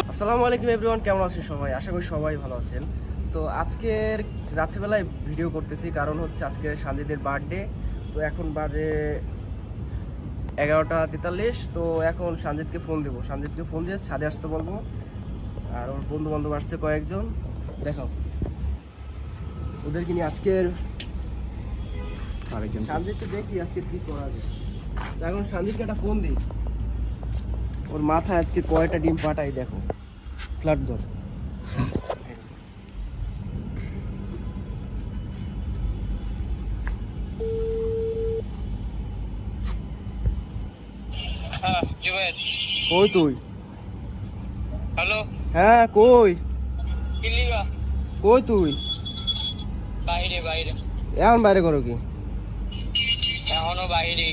আসসালামু আলাইকুম এভরিওয়ান, কেমন আছেন সবাই? আশা করি সবাই ভালো আছেন। তো আজকের রাত্রিবেলায় ভিডিও করতেছি কারণ হচ্ছে আজকে সানজিদের বার্থডে। তো এখন বাজে 11:43। তো এখন সানজিদকে ফোন দিয়ে ছাদে আসতে বলবো। আর ওর বন্ধু বান্ধব আসছে কয়েকজন, দেখাও ওদেরকে নিয়ে আজকের সানজিদকে দেখি আজকে কি করা যায়। তো এখন সানজিদকে একটা ফোন দিই, ওর মাথায় আজকে কয়টা ডিম পাঠাই দেখো। ফ্ল্যাট ধর। কই তুই? হ্যালো, হ্যাঁ কই কিলিগা কই তুই? বাইরে এখন বাইরে করো কি? এখনো বাইরে।